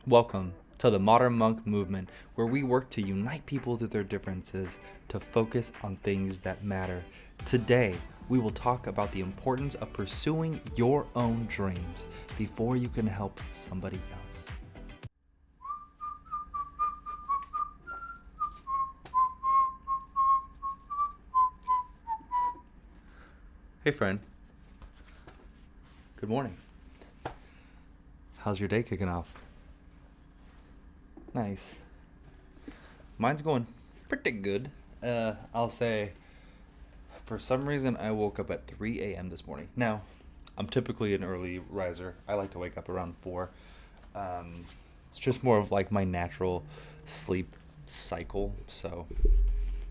Welcome to the Modern Monk Movement, where we work to unite people through their differences to focus on things that matter. Today, we will talk about the importance of pursuing your own dreams before you can help somebody else. Hey friend, good morning. How's your day kicking off? Nice. Mine's going pretty good. I'll say, for some reason, I woke up at 3 a.m. this morning. Now, I'm typically an early riser. I like to wake up around 4. It's just more of like my natural sleep cycle. So,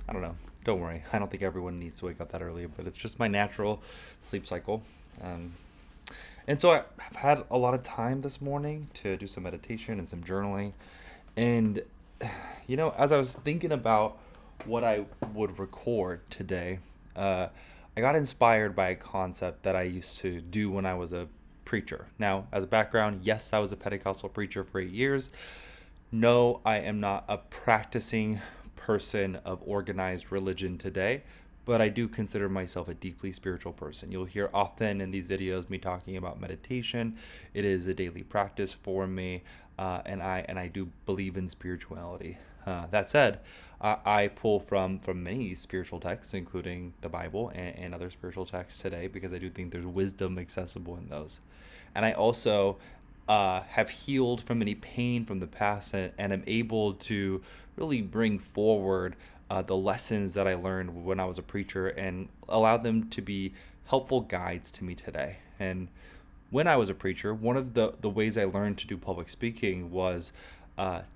I don't know. Don't worry. I don't think everyone needs to wake up that early, but it's just my natural sleep cycle. And so I've had a lot of time this morning to do some meditation and some journaling. And, as I was thinking about what I would record today, I got inspired by a concept that I used to do when I was a preacher. Now, as a background, yes, I was a Pentecostal preacher for 8 years. No, I am not a practicing person of organized religion today, but I do consider myself a deeply spiritual person. You'll hear often in these videos me talking about meditation. It is a daily practice for me, and I do believe in spirituality. That said, I pull from many spiritual texts, including the Bible and other spiritual texts today, because I do think there's wisdom accessible in those. And I also have healed from any pain from the past, and am able to really bring forward the lessons that I learned when I was a preacher and allow them to be helpful guides to me today. And when I was a preacher, one of the ways I learned to do public speaking was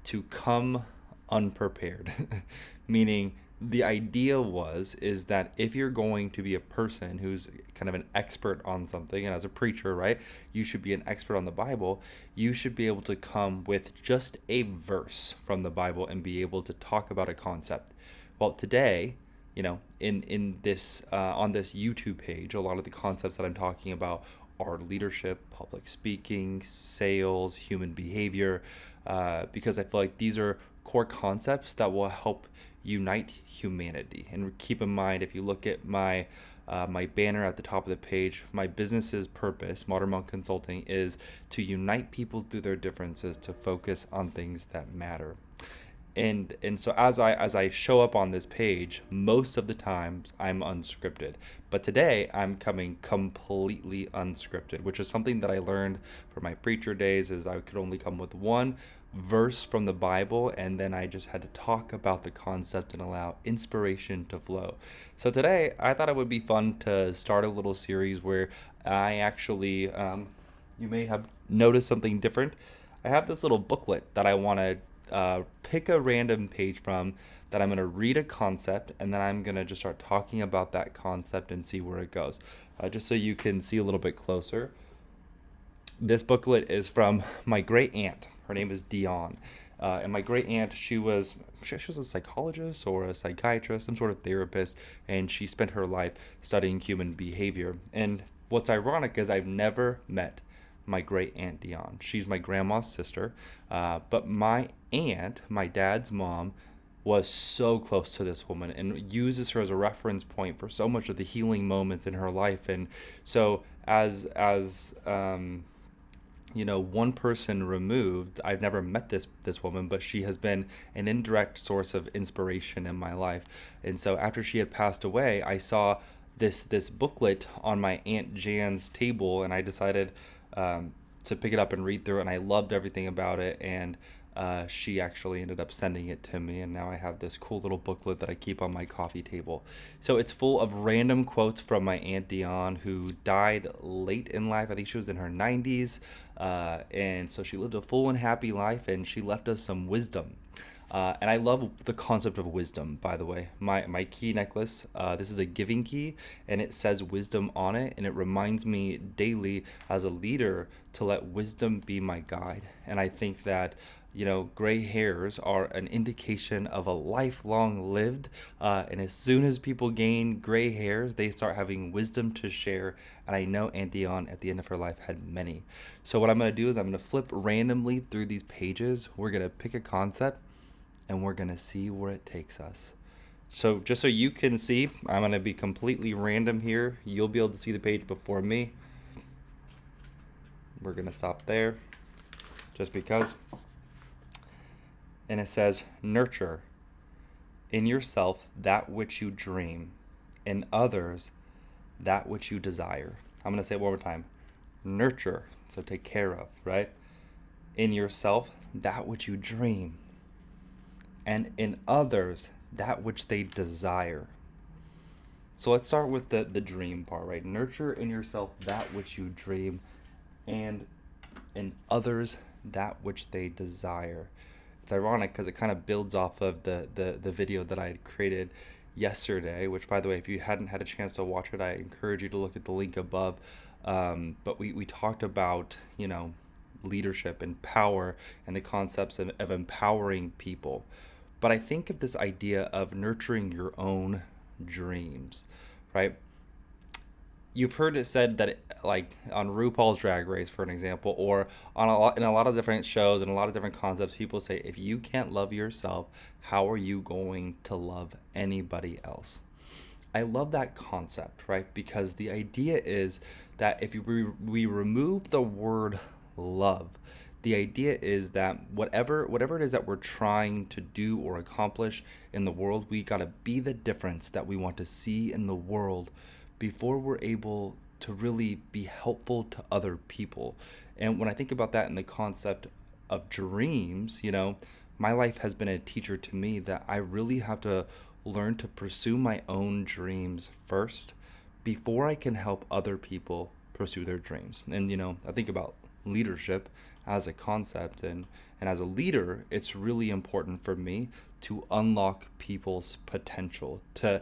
to come unprepared. Meaning, the idea is that if you're going to be a person who's kind of an expert on something, and as a preacher, right, you should be an expert on the Bible, you should be able to come with just a verse from the Bible and be able to talk about a concept. Well, today, in this on this YouTube page, a lot of the concepts that I'm talking about are leadership, public speaking, sales, human behavior, because I feel like these are core concepts that will help unite humanity. And keep in mind, if you look at my banner at the top of the page, my business's purpose, Modern Monk Consulting, is to unite people through their differences to focus on things that matter. And so as I show up on this page, most of the times I'm unscripted. But today I'm coming completely unscripted, which is something that I learned from my preacher days, is I could only come with one verse from the Bible, and then I just had to talk about the concept and allow inspiration to flow. So today I thought it would be fun to start a little series where I actually, you may have noticed something different. I have this little booklet that I want to pick a random page from, that I'm going to read a concept, and then I'm going to just start talking about that concept and see where it goes. Just so you can see a little bit closer. This booklet is from my great aunt. Her name is DeOnne. And my great aunt, she was a psychologist or a psychiatrist, some sort of therapist, and she spent her life studying human behavior. And what's ironic is I've never met my great aunt DeOnne. She's my grandma's sister, but my aunt, my dad's mom, was so close to this woman and uses her as a reference point for so much of the healing moments in her life. And so as one person removed, I've never met this woman, but she has been an indirect source of inspiration in my life. And so after she had passed away, I saw this booklet on my Aunt Jan's table, and I decided to pick it up and read through it, and I loved everything about it. And she actually ended up sending it to me, and now I have this cool little booklet that I keep on my coffee table. So it's full of random quotes from my Aunt DeOnne, who died late in life. I think she was in her 90s, and so she lived a full and happy life, and she left us some wisdom. And I love the concept of wisdom, by the way. My key necklace, this is a giving key, and it says wisdom on it, and it reminds me daily as a leader to let wisdom be my guide. And I think that Gray hairs are an indication of a lifelong lived. And as soon as people gain gray hairs, they start having wisdom to share. And I know Aunt DeOnne at the end of her life had many. So what I'm going to do is I'm going to flip randomly through these pages. We're going to pick a concept and we're going to see where it takes us. So just so you can see, I'm going to be completely random here. You'll be able to see the page before me. We're going to stop there just because. And it says, nurture in yourself that which you dream, in others that which you desire. I'm going to say it one more time. Nurture, so take care of, right? In yourself that which you dream, and in others that which they desire. So let's start with the dream part, right? Nurture in yourself that which you dream, and in others that which they desire. It's ironic because it kind of builds off of the video that I had created yesterday, which, by the way, if you hadn't had a chance to watch it, I encourage you to look at the link above. But we talked about, leadership and power and the concepts of empowering people. But I think of this idea of nurturing your own dreams, right? You've heard it said that like on RuPaul's Drag Race, for an example, or in a lot of different shows and a lot of different concepts, people say, if you can't love yourself, how are you going to love anybody else? I love that concept, right? Because the idea is that if we remove the word love, the idea is that whatever it is that we're trying to do or accomplish in the world, we got to be the difference that we want to see in the world before we're able to really be helpful to other people. And when I think about that in the concept of dreams, my life has been a teacher to me that I really have to learn to pursue my own dreams first before I can help other people pursue their dreams. And I think about leadership as a concept, and as a leader, it's really important for me to unlock people's potential, to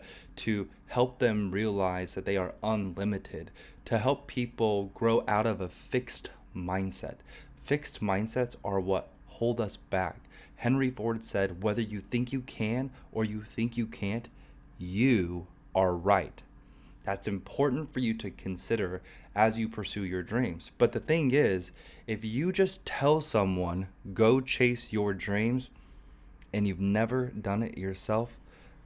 help them realize that they are unlimited, to help people grow out of a fixed mindset. Fixed mindsets are what hold us back. Henry Ford said, whether you think you can or you think you can't, you are right. That's important for you to consider as you pursue your dreams. But the thing is, if you just tell someone, go chase your dreams, and you've never done it yourself,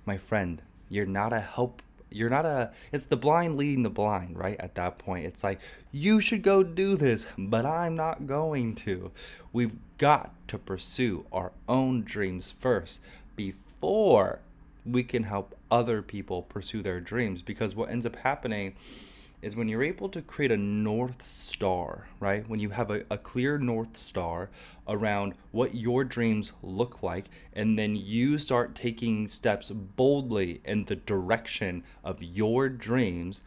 my friend, it's the blind leading the blind, right? At that point, it's like, you should go do this, but I'm not going to. We've got to pursue our own dreams first before we can help other people pursue their dreams. Because what ends up happening is when you're able to create a North Star, right? When you have a clear North Star around what your dreams look like, and then you start taking steps boldly in the direction of your dreams,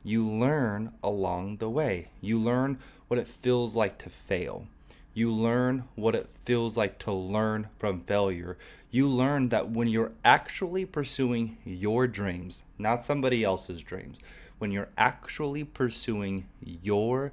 you learn along the way. You learn what it feels like to fail. You learn what it feels like to learn from failure. You learn that when you're actually pursuing your dreams, not somebody else's dreams, when you're actually pursuing your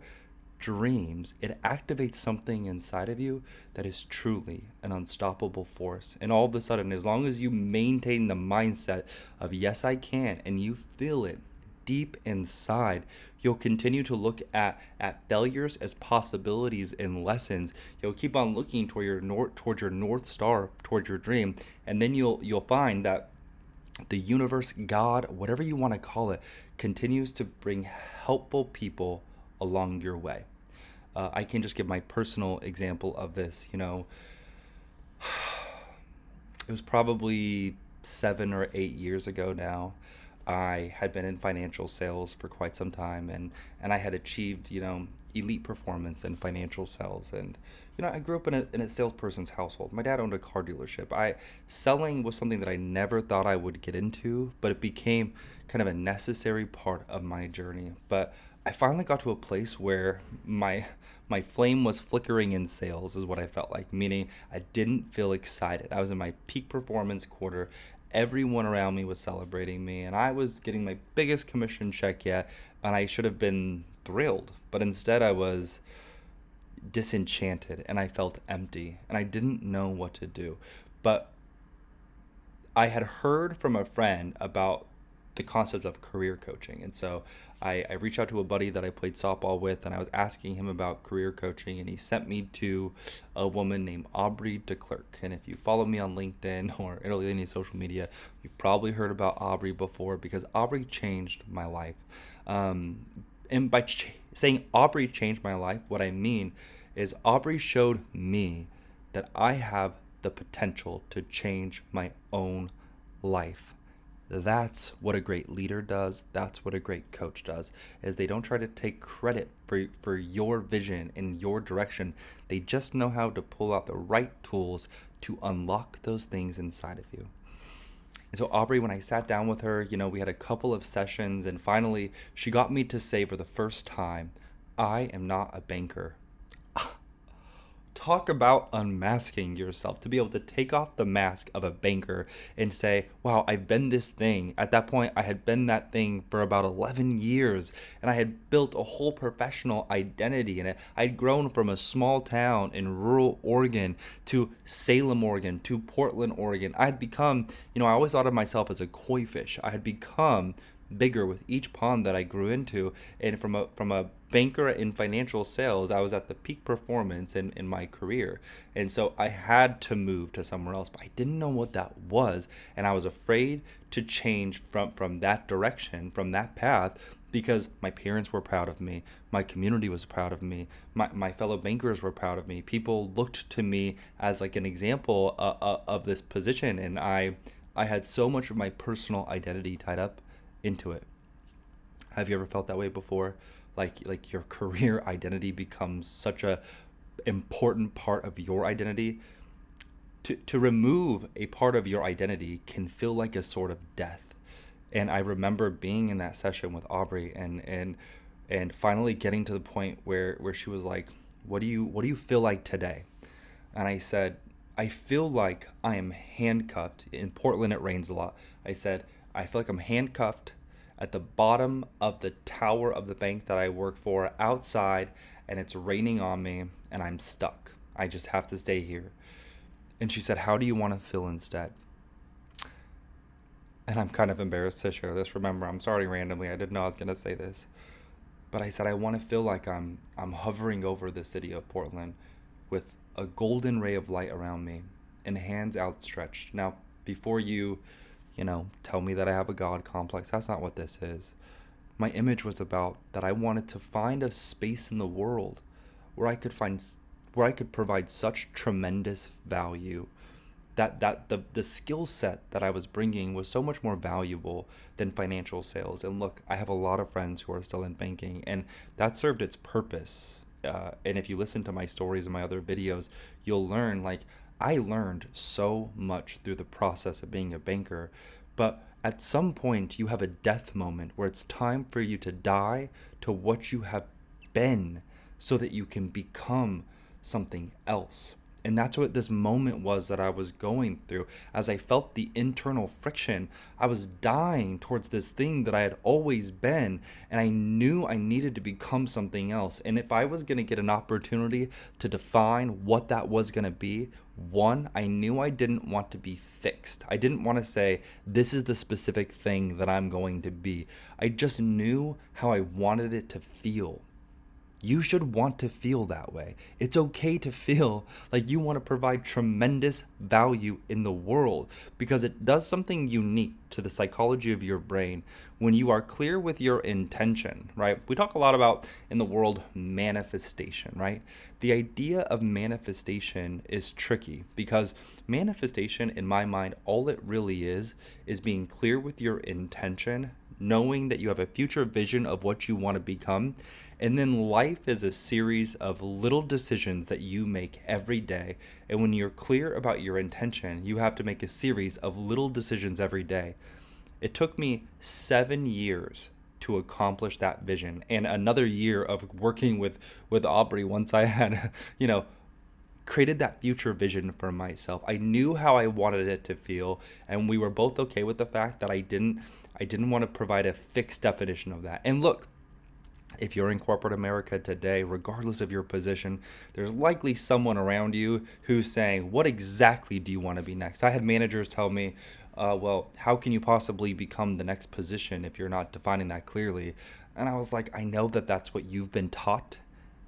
dreams, it activates something inside of you that is truly an unstoppable force. And all of a sudden, as long as you maintain the mindset of, yes, I can, and you feel it deep inside, you'll continue to look at failures as possibilities and lessons. You'll keep on looking towards your North Star, towards your dream, and then you'll find that the universe, God, whatever you want to call it, continues to bring helpful people along your way. I can just give my personal example of this. It was probably 7 or 8 years ago now. I had been in financial sales for quite some time, and I had achieved, elite performance in financial sales. And, I grew up in a salesperson's household. My dad owned a car dealership. Selling was something that I never thought I would get into, but it became kind of a necessary part of my journey. But I finally got to a place where my flame was flickering in sales, is what I felt like, meaning I didn't feel excited. I was in my peak performance quarter. Everyone around me was celebrating me, and I was getting my biggest commission check yet, and I should have been thrilled. But instead I was disenchanted and I felt empty and I didn't know what to do. But I had heard from a friend about the concept of career coaching. And so I reached out to a buddy that I played softball with, and I was asking him about career coaching, and he sent me to a woman named Aubrey de Klerk. And if you follow me on LinkedIn or really any social media, you've probably heard about Aubrey before, because Aubrey changed my life. And by saying Aubrey changed my life, what I mean is Aubrey showed me that I have the potential to change my own life. That's what a great leader does. That's what a great coach does, is they don't try to take credit for your vision and your direction. They just know how to pull out the right tools to unlock those things inside of you. And so Aubrey, when I sat down with her, we had a couple of sessions, and finally she got me to say for the first time, I am not a banker. Talk about unmasking yourself, to be able to take off the mask of a banker and say, wow, I've been this thing. At that point, I had been that thing for about 11 years, and I had built a whole professional identity in it. I'd grown from a small town in rural Oregon to Salem, Oregon, to Portland, Oregon. I had become, I always thought of myself as a koi fish. I had become bigger with each pond that I grew into, and from a banker in financial sales, I was at the peak performance in my career. And so I had to move to somewhere else, but I didn't know what that was, and I was afraid to change from that direction, from that path, because my parents were proud of me, my community was proud of me, my fellow bankers were proud of me. People looked to me as like an example of this position, and I had so much of my personal identity tied up into it. Have you ever felt that way before? Like your career identity becomes such a important part of your identity. To remove a part of your identity can feel like a sort of death. And I remember being in that session with Aubrey and finally getting to the point where she was like, what do you feel like today? And I said, I feel like I am handcuffed. In Portland, it rains a lot. I said, I feel like I'm handcuffed at the bottom of the tower of the bank that I work for outside, and it's raining on me, and I'm stuck. I just have to stay here. And she said, how do you want to feel instead? And I'm kind of embarrassed to share this. Remember, I'm starting randomly. I didn't know I was going to say this. But I said, I want to feel like I'm hovering over the city of Portland with a golden ray of light around me and hands outstretched. Now, before you tell me that I have a God complex, that's not what this is. My image was about that I wanted to find a space in the world where I could provide such tremendous value that the skill set that I was bringing was so much more valuable than financial sales. And look, I have a lot of friends who are still in banking, and that served its purpose. And if you listen to my stories and my other videos, you'll learn, I learned so much through the process of being a banker, but at some point you have a death moment where it's time for you to die to what you have been so that you can become something else. And that's what this moment was that I was going through. As I felt the internal friction, I was dying towards this thing that I had always been, and I knew I needed to become something else. And if I was going to get an opportunity to define what that was going to be, one, I knew I didn't want to be fixed. I didn't want to say, this is the specific thing that I'm going to be. I just knew how I wanted it to feel. You should want to feel that way. It's okay to feel like you want to provide tremendous value in the world, because it does something unique to the psychology of your brain when you are clear with your intention, right? We talk a lot about in the world manifestation, right? The idea of manifestation is tricky because manifestation, in my mind, all it really is being clear with your intention, knowing that you have a future vision of what you want to become. And then life is a series of little decisions that you make every day. And when you're clear about your intention, you have to make a series of little decisions every day. It took me 7 years to accomplish that vision, and another year of working with Aubrey once I had, created that future vision for myself. I knew how I wanted it to feel, and we were both okay with the fact that I didn't want to provide a fixed definition of that. And look, If you're in corporate America today, regardless of your position, there's likely someone around you who's saying, what exactly do you want to be next? I had managers tell me, well, how can you possibly become the next position if you're not defining that clearly? And I was like, I know that that's what you've been taught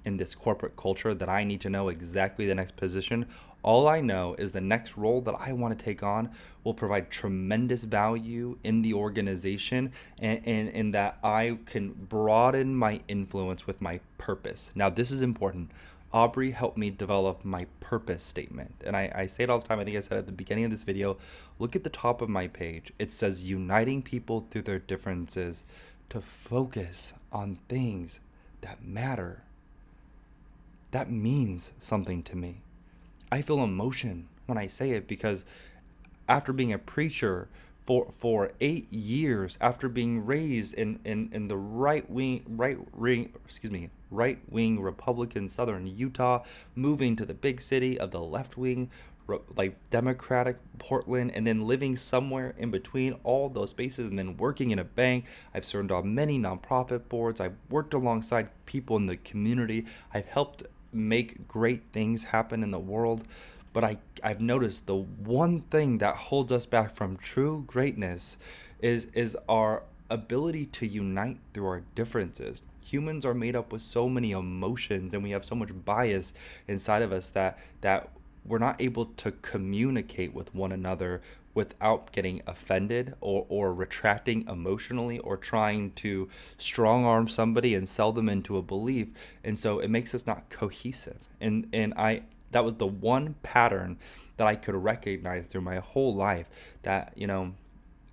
in this corporate culture, that I need to know exactly the next position. All I know is the next role that I want to take on will provide tremendous value in the organization, and that I can broaden my influence with my purpose. Now, this is important. Aubrey helped me develop my purpose statement. And I say it all the time. I think I said at the beginning of this video, look at the top of my page. It says uniting people through their differences to focus on things that matter. That means something to me. I feel emotion when I say it, because after being a preacher for 8 years, after being raised in the right wing Republican Southern Utah, moving to the big city of the left wing like Democratic Portland, and then living somewhere in between all those spaces, and then working in a bank. I've served on many nonprofit boards. I've worked alongside people in the community. I've helped make great things happen in the world. But I've noticed the one thing that holds us back from true greatness is our ability to unite through our differences. Humans are made up with so many emotions, and we have so much bias inside of us that we're not able to communicate with one another without getting offended or retracting emotionally or trying to strong arm somebody and sell them into a belief. And so it makes us not cohesive. And that was the one pattern that I could recognize through my whole life, that,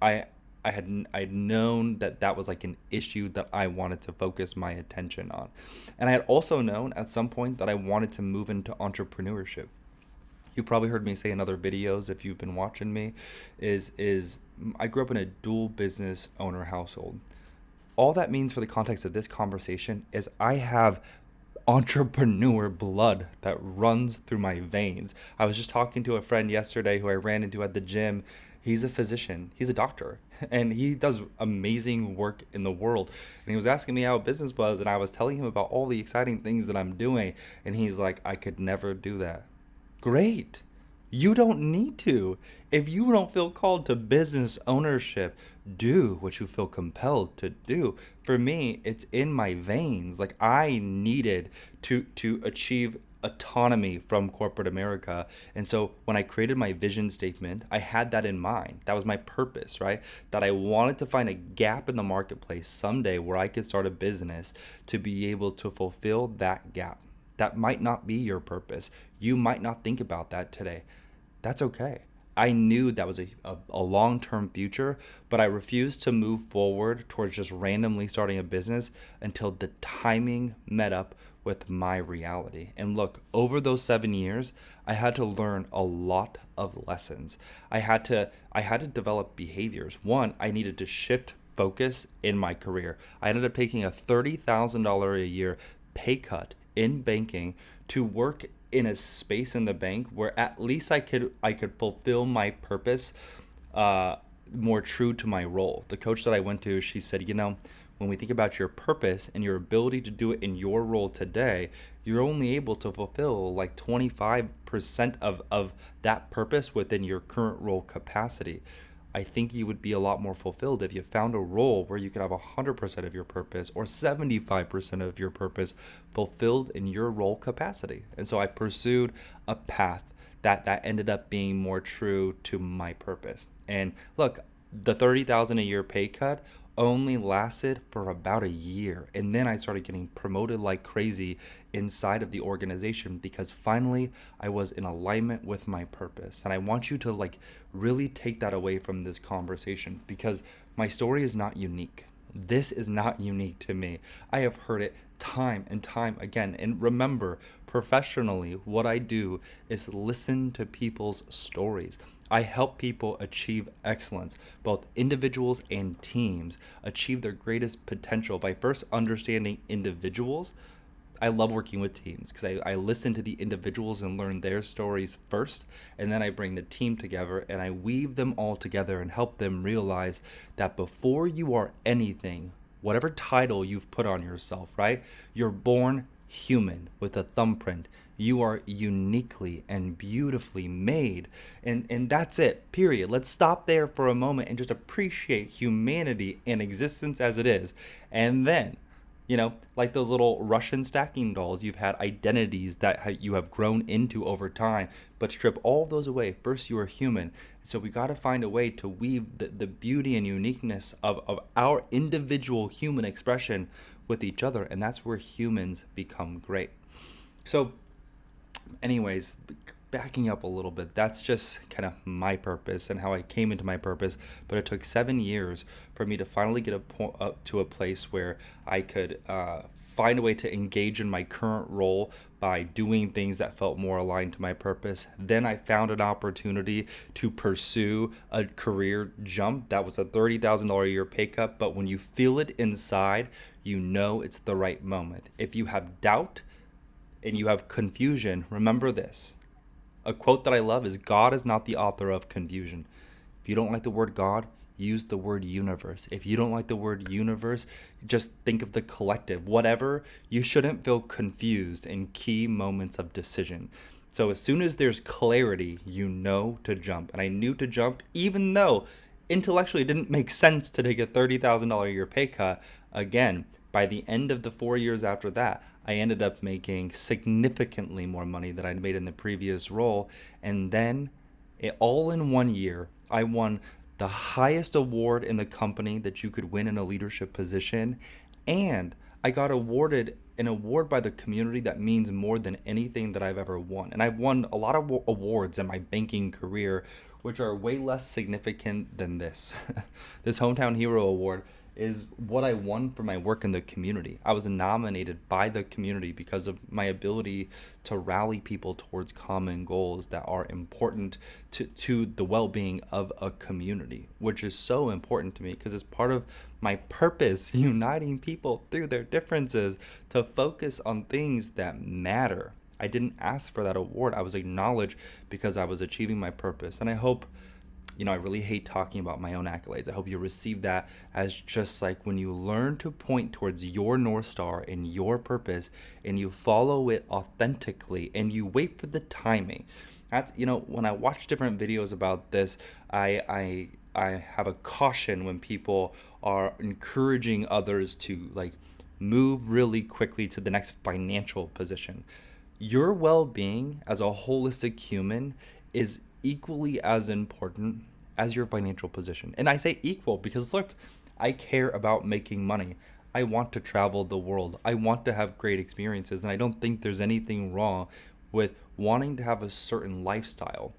I I'd known that was like an issue that I wanted to focus my attention on. And I had also known at some point that I wanted to move into entrepreneurship. You probably heard me say in other videos, if you've been watching me, is I grew up in a dual business owner household. All that means for the context of this conversation is I have entrepreneur blood that runs through my veins. I was just talking to a friend yesterday who I ran into at the gym. He's a physician, he's a doctor, and he does amazing work in the world. And he was asking me how business was, and I was telling him about all the exciting things that I'm doing. And he's like, I could never do that. Great. You don't need to. If you don't feel called to business ownership, do what you feel compelled to do. For me, it's in my veins. Like, I needed to achieve autonomy from corporate America. And so when I created my vision statement, I had that in mind. That was my purpose, right? That I wanted to find a gap in the marketplace someday where I could start a business to be able to fulfill that gap. That might not be your purpose. You might not think about that today. That's okay. I knew that was a long-term future, but I refused to move forward towards just randomly starting a business until the timing met up with my reality. And look, over those 7 years, I had to learn a lot of lessons. I had to develop behaviors. One, I needed to shift focus in my career. I ended up taking a $30,000 a year pay cut in banking to work in a space in the bank where at least I could fulfill my purpose more true to my role. The coach that I went to, she said, when we think about your purpose and your ability to do it in your role today, you're only able to fulfill like 25% of that purpose within your current role capacity. I think you would be a lot more fulfilled if you found a role where you could have 100% of your purpose or 75% of your purpose fulfilled in your role capacity. And so I pursued a path that ended up being more true to my purpose. And look, the $30,000 a year pay cut only lasted for about a year, and then I started getting promoted like crazy inside of the organization because finally I was in alignment with my purpose. And I want you to really take that away from this conversation, because my story is not unique. This is not unique to me. I have heard it time and time again. And remember, professionally, what I do is listen to people's stories. I help people achieve excellence, both individuals and teams, achieve their greatest potential by first understanding individuals. I love working with teams because I listen to the individuals and learn their stories first, and then I bring the team together and I weave them all together and help them realize that before you are anything, whatever title you've put on yourself, right? You're born human with a thumbprint. You are uniquely and beautifully made. And that's it, period. Let's stop there for a moment and just appreciate humanity and existence as it is. And then, like those little Russian stacking dolls, you've had identities that you have grown into over time, but strip all of those away. First, you are human. So we got to find a way to weave the beauty and uniqueness of our individual human expression with each other. And that's where humans become great. So anyways, backing up a little bit, that's just kind of my purpose and how I came into my purpose. But it took 7 years for me to finally get up to a place where I could find a way to engage in my current role by doing things that felt more aligned to my purpose. Then I found an opportunity to pursue a career jump that was a $30,000 a year pay cut. But when you feel it inside, you know it's the right moment. If you have doubt and you have confusion, remember this. A quote that I love is, God is not the author of confusion. If you don't like the word God, use the word universe. If you don't like the word universe, just think of the collective. Whatever, you shouldn't feel confused in key moments of decision. So as soon as there's clarity, you know to jump. And I knew to jump even though intellectually it didn't make sense to take a $30,000 a year pay cut. Again, by the end of the 4 years after that, I ended up making significantly more money than I'd made in the previous role. And then, all in 1 year, I won the highest award in the company that you could win in a leadership position. And I got awarded an award by the community that means more than anything that I've ever won. And I've won a lot of awards in my banking career, which are way less significant than this. This Hometown Hero Award is what I won for my work in the community. I was nominated by the community because of my ability to rally people towards common goals that are important to the well-being of a community, which is so important to me because it's part of my purpose, uniting people through their differences to focus on things that matter. I didn't ask for that award. I was acknowledged because I was achieving my purpose. And I hope, I really hate talking about my own accolades. I hope you receive that as just like when you learn to point towards your North Star and your purpose and you follow it authentically and you wait for the timing. That's, when I watch different videos about this, I have a caution when people are encouraging others to move really quickly to the next financial position. Your well-being as a holistic human is equally as important as your financial position. And I say equal because look, I care about making money. I want to travel the world. I want to have great experiences. And I don't think there's anything wrong with wanting to have a certain lifestyle.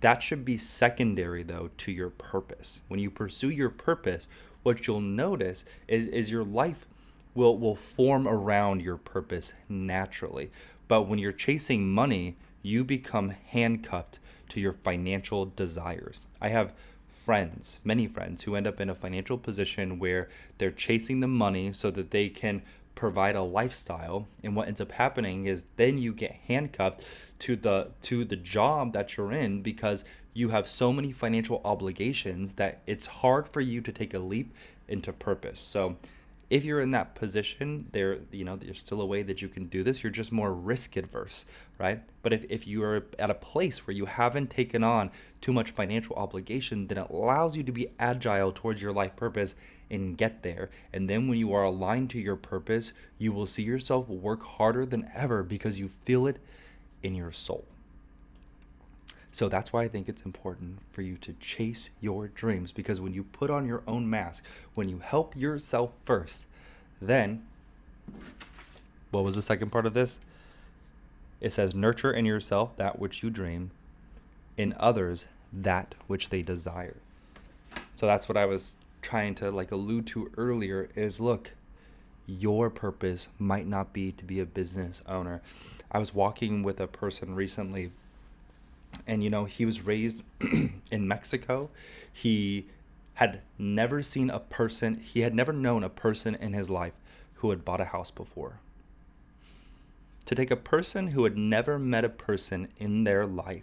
That should be secondary though to your purpose. When you pursue your purpose, what you'll notice is your life will form around your purpose naturally. But when you're chasing money, you become handcuffed to your financial desires. I have many friends who end up in a financial position where they're chasing the money so that they can provide a lifestyle. And what ends up happening is then you get handcuffed to the job that you're in because you have so many financial obligations that it's hard for you to take a leap into purpose. So if you're in that position, there's still a way that you can do this. You're just more risk adverse, right? But if you are at a place where you haven't taken on too much financial obligation, then it allows you to be agile towards your life purpose and get there. And then when you are aligned to your purpose, you will see yourself work harder than ever because you feel it in your soul. So that's why I think it's important for you to chase your dreams, because when you put on your own mask, when you help yourself first, then, what was the second part of this? It says, nurture in yourself that which you dream, in others that which they desire. So that's what I was trying to allude to earlier is, look, your purpose might not be to be a business owner. I was walking with a person recently, and he was raised in Mexico. He had never known a person in his life who had bought a house before. To take a person who had never met a person in their life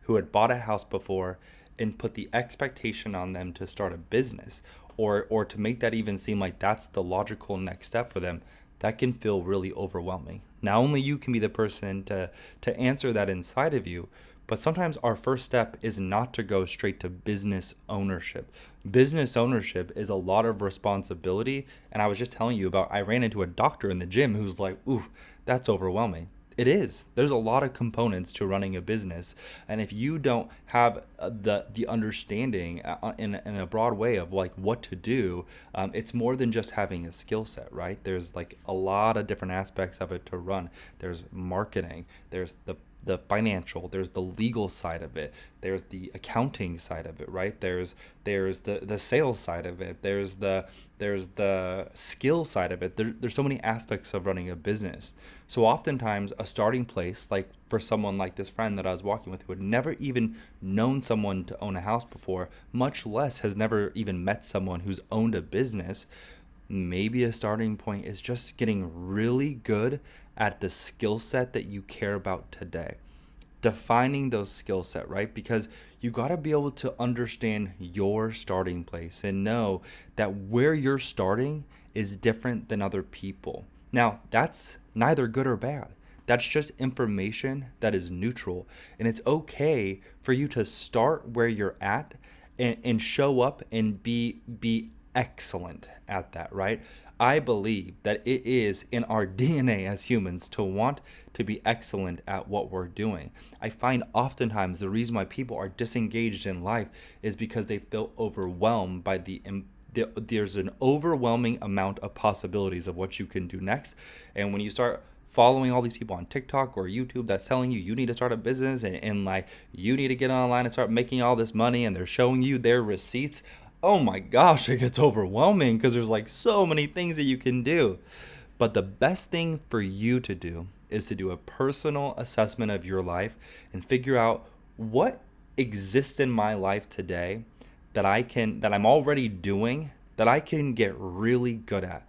who had bought a house before and put the expectation on them to start a business or to make that even seem like that's the logical next step for them, that can feel really overwhelming. Now, only you can be the person to answer that inside of you, but sometimes our first step is not to go straight to business ownership. Business ownership is a lot of responsibility. And I was just telling you about, I ran into a doctor in the gym who's like, ooh, that's overwhelming. It is. There's a lot of components to running a business, and if you don't have the understanding in a broad way of like what to do, it's more than just having a skill set, right? There's like a lot of different aspects of it to run. There's marketing. There's the financial, there's the legal side of it, there's the accounting side of it, right? There's the sales side of it, there's the skill side of it. There's so many aspects of running a business. So oftentimes a starting place, like for someone like this friend that I was walking with who had never even known someone to own a house before, much less has never even met someone who's owned a business, maybe a starting point is just getting really good at the skill set that you care about today. Defining those skill set, right? Because you got to be able to understand your starting place and know that where you're starting is different than other people. Now, that's neither good or bad. That's just information that is neutral. And it's okay for you to start where you're at and show up and be excellent at that, right? I believe that it is in our DNA as humans to want to be excellent at what we're doing. I find oftentimes the reason why people are disengaged in life is because they feel overwhelmed by there's an overwhelming amount of possibilities of what you can do next. And when you start following all these people on TikTok or YouTube that's telling you you need to start a business and like you need to get online and start making all this money, and they're showing you their receipts, oh my gosh, it gets overwhelming because there's like so many things that you can do. But the best thing for you to do is to do a personal assessment of your life and figure out what exists in my life today that I'm already doing that I can get really good at.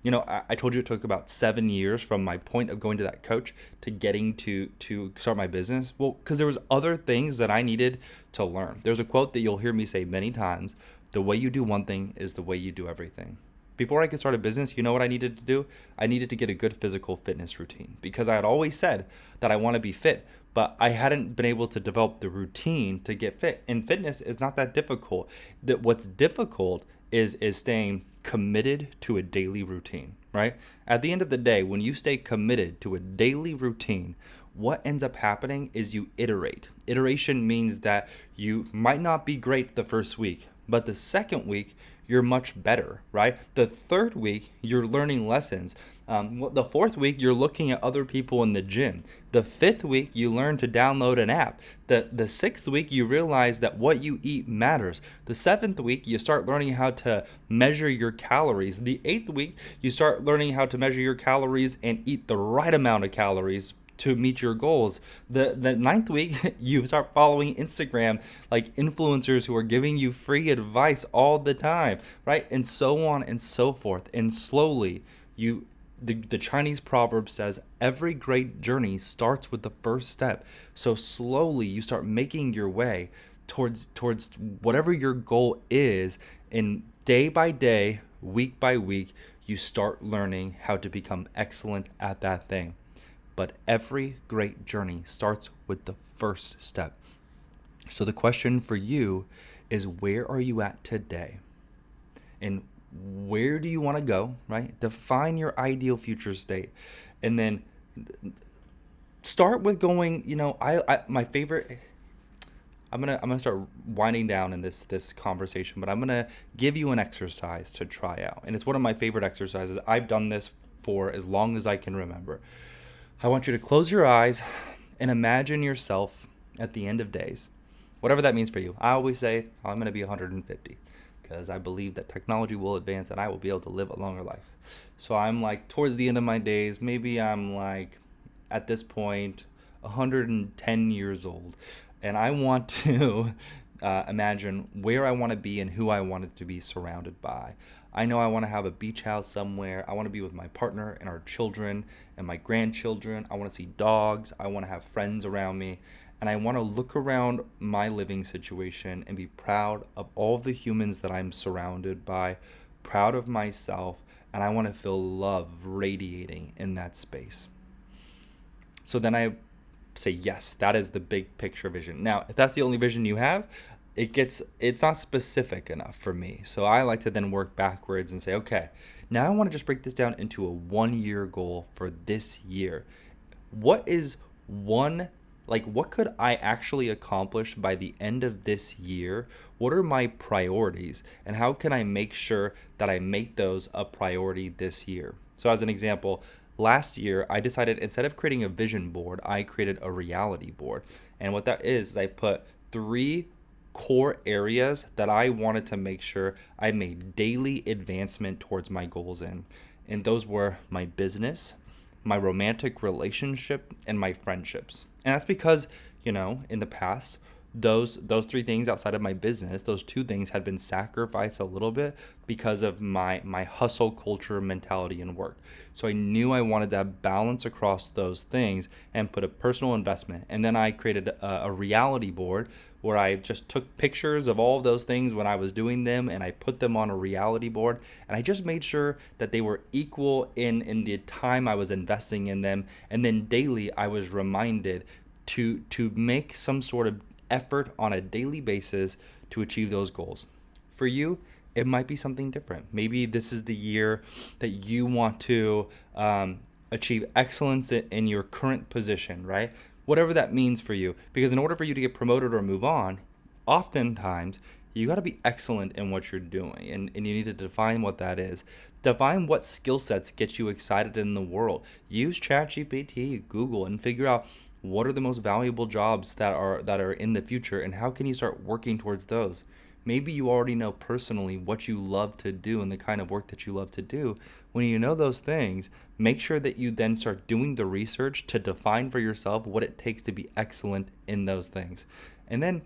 You know, I told you it took about 7 years from my point of going to that coach to getting to start my business. Well, because there was other things that I needed to learn. There's a quote that you'll hear me say many times: the way you do one thing is the way you do everything. Before I could start a business, you know what I needed to do? I needed to get a good physical fitness routine, because I had always said that I want to be fit, but I hadn't been able to develop the routine to get fit. And fitness is not that difficult. That what's difficult is staying committed to a daily routine, right? At the end of the day, when you stay committed to a daily routine, what ends up happening is you iterate. Iteration means that you might not be great the first week, but the second week, you're much better, right? The third week, you're learning lessons. The fourth week, you're looking at other people in the gym. The fifth week, you learn to download an app. The sixth week, you realize that what you eat matters. The seventh week, you start learning how to measure your calories. The eighth week, you start learning how to measure your calories and eat the right amount of calories to meet your goals. The ninth week, you start following Instagram, like influencers who are giving you free advice all the time, right? And so on and so forth. And slowly, the Chinese proverb says every great journey starts with the first step. So slowly, you start making your way towards whatever your goal is, and day by day, week by week, you start learning how to become excellent at that thing. But every great journey starts with the first step. So the question for you is, where are you at today? And where do you want to go, right? Define your ideal future state. And then start with going, my favorite, I'm gonna start winding down in this conversation, but I'm gonna give you an exercise to try out. And it's one of my favorite exercises. I've done this for as long as I can remember. I want you to close your eyes and imagine yourself at the end of days, whatever that means for you. I always say I'm going to be 150 because I believe that technology will advance and I will be able to live a longer life. So I'm like towards the end of my days, maybe I'm like at this point 110 years old, and I want to imagine where I want to be and who I want to be surrounded by. I know I want to have a beach house somewhere. I want to be with my partner and our children and my grandchildren. I want to see dogs. I want to have friends around me. and I want to look around my living situation and be proud of all the humans that I'm surrounded by, proud of myself, and I want to feel love radiating in that space. So then I say, yes, that is the big picture vision. Now, if that's the only vision you have, it's not specific enough for me. So I like to then work backwards and say, okay, now I want to just break this down into a 1 year goal for this year. What is what could I actually accomplish by the end of this year? What are my priorities? And how can I make sure that I make those a priority this year? So as an example, last year I decided, instead of creating a vision board, I created a reality board. And what that is I put 3 core areas that I wanted to make sure I made daily advancement towards my goals in. And those were my business, my romantic relationship, and my friendships. And that's because, in the past, those 3 things outside of my business, those 2 things had been sacrificed a little bit because of my hustle culture mentality in work. So I knew I wanted to have balance across those things and put a personal investment. And then I created a reality board where I just took pictures of all of those things when I was doing them, and I put them on a reality board, and I just made sure that they were equal in the time I was investing in them. And then daily I was reminded to make some sort of effort on a daily basis to achieve those goals. For you, it might be something different. Maybe this is the year that you want to achieve excellence in your current position, right? Whatever that means for you. Because in order for you to get promoted or move on, oftentimes you got to be excellent in what you're doing, and you need to define what that is. Define what skill sets get you excited in the world. Use ChatGPT, Google, and figure out what are the most valuable jobs that are in the future, and how can you start working towards those. Maybe you already know personally what you love to do and the kind of work that you love to do. When you know those things, make sure that you then start doing the research to define for yourself what it takes to be excellent in those things. And then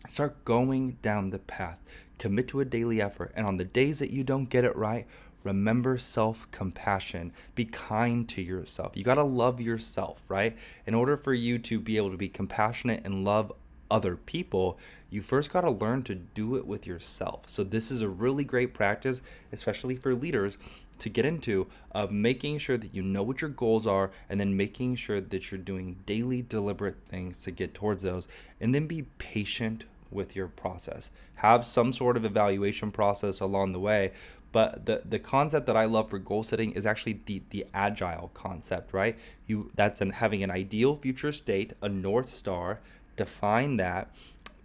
start going down the path. Commit to a daily effort. And on the days that you don't get it right, remember self-compassion. Be kind to yourself. You got to love yourself, right? In order for you to be able to be compassionate and love other people, you first got to learn to do it with yourself. So this is a really great practice, especially for leaders, to get into, of making sure that you know what your goals are, and then making sure that you're doing daily deliberate things to get towards those. And then be patient with your process. Have some sort of evaluation process along the way. But the concept that I love for goal setting is actually the Agile concept, right? Having an ideal future state, a North Star. Define that,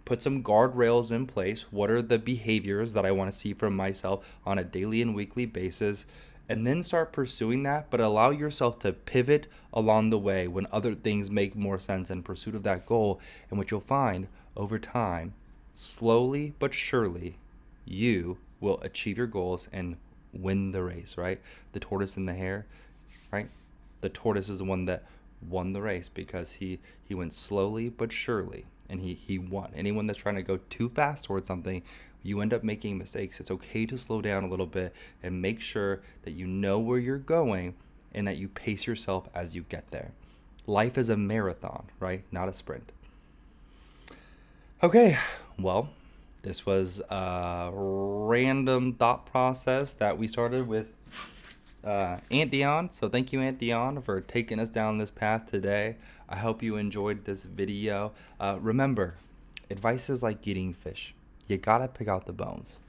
put some guardrails in place. What are the behaviors that I want to see from myself on a daily and weekly basis? And then start pursuing that, but allow yourself to pivot along the way when other things make more sense in pursuit of that goal. And what you'll find over time, slowly but surely, you will achieve your goals and win the race, right? The tortoise and the hare, right? The tortoise is the one that won the race because he went slowly but surely, and he won. Anyone that's trying to go too fast towards something, you end up making mistakes. It's okay to slow down a little bit and make sure that you know where you're going and that you pace yourself as you get there. Life is a marathon, right? Not a sprint. Okay, well, this was a random thought process that we started with Aunt DeOnne. So thank you, Aunt DeOnne, for taking us down this path today. I hope you enjoyed this video. Remember, advice is like eating fish. You gotta pick out the bones.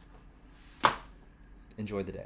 Enjoy the day.